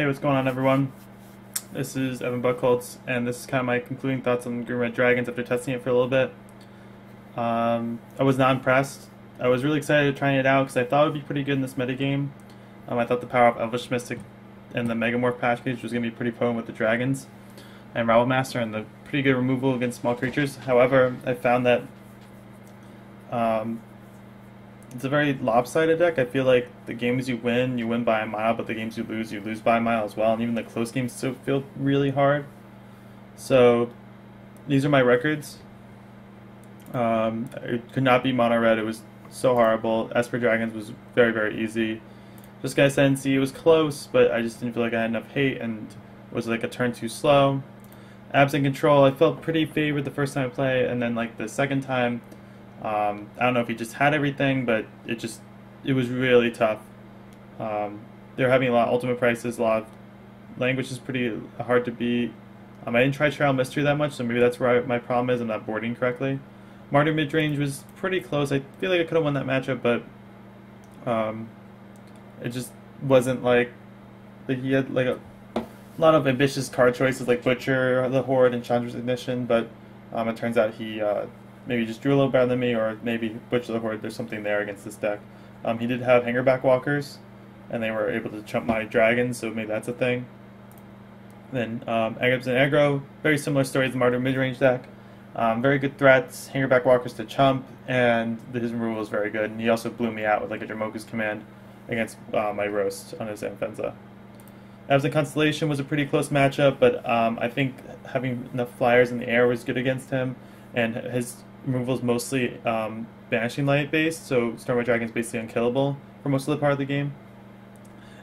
Hey, what's going on, everyone? This is Evan Buckholtz, and this is kind of my concluding thoughts on Green Red Dragons after testing it for a little bit. I was not impressed. I was really excited trying it out because I thought it would be pretty good in this metagame. I thought the power of Elvish Mystic and the Megamorph package was going to be pretty potent with the dragons and Rabblemaster and the pretty good removal against small creatures. However, I found that it's a very lopsided deck. I feel like the games you win by a mile, but the games you lose by a mile as well. And even the close games still feel really hard. So these are my records. It could not be mono red. It was so horrible. Esper Dragons was very, very easy. Just guys didn't see it was close, but I just didn't feel like I had enough hate and was like a turn too slow. Abs and Control, I felt pretty favored the first time I played, and then like the second time, I don't know if he just had everything, but it was really tough. They were having a lot of ultimate prices, a lot of language is pretty hard to beat. I didn't try Trial Mystery that much, so maybe that's where my problem is. I'm not boarding correctly. Martyr midrange was pretty close. I feel like I could have won that matchup, but it just wasn't like he had like a lot of ambitious card choices like Butcher, the Horde, and Chandra's Ignition, but it turns out he maybe just drew a little better than me, or maybe Butcher the Horde, there's something there against this deck. He did have Hangerback Walkers, and they were able to chump my dragons, so maybe that's a thing. Then Agabs and Aggro, very similar story as the Martyr midrange deck. Very good threats, Hangerback Walkers to chump, and his removal was very good, and he also blew me out with like a Jamoka's Command against my Roast on his Anfenza. Abs and Constellation was a pretty close matchup, but I think having enough flyers in the air was good against him, and his removal is mostly Banishing Light based, so Stormbreath Dragon is basically unkillable for most of the part of the game.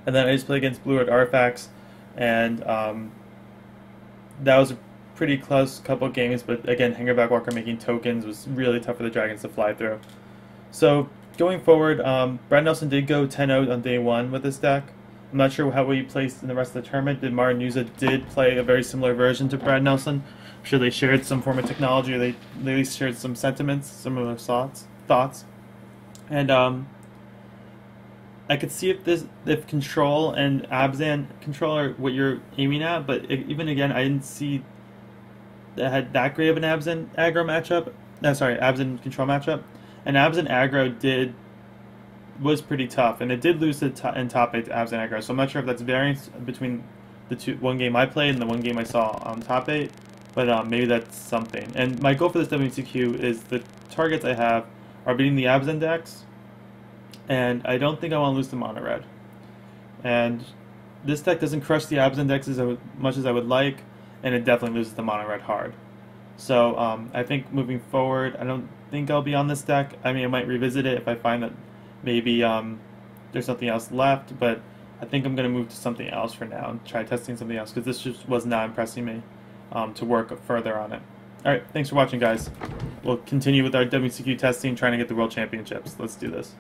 And then I just played against Blue Red Artifacts, and that was a pretty close couple of games, but again, Hangerback Walker making tokens was really tough for the Dragons to fly through. So going forward, Brad Nelson did go 10-0 on day one with this deck. I'm not sure how he placed in the rest of the tournament. Martin Yuza did play a very similar version to Brad Nelson. I'm sure they shared some form of technology, or they at least shared some sentiments, similar thoughts. And I could see if Control and Abzan Control are what you're aiming at, but even again, I didn't see that had that great of an Abzan aggro matchup. Abzan Control matchup. And Abzan aggro was pretty tough, and it did lose in top 8 to Abzan aggro. So I'm not sure if that's variance between the one game I played and the one game I saw on top 8, but maybe that's something. And my goal for this WCQ is the targets I have are beating the Abzan decks, and I don't think I want to lose to mono red. And this deck doesn't crush the Abzan decks as much as I would like, and it definitely loses the mono red hard. So I think moving forward, I don't think I'll be on this deck. I mean, I might revisit it if I find that maybe there's something else left, but I think I'm going to move to something else for now and try testing something else, because this just was not impressing me to work further on it. Alright, thanks for watching, guys. We'll continue with our WCQ testing, trying to get the World Championships. Let's do this.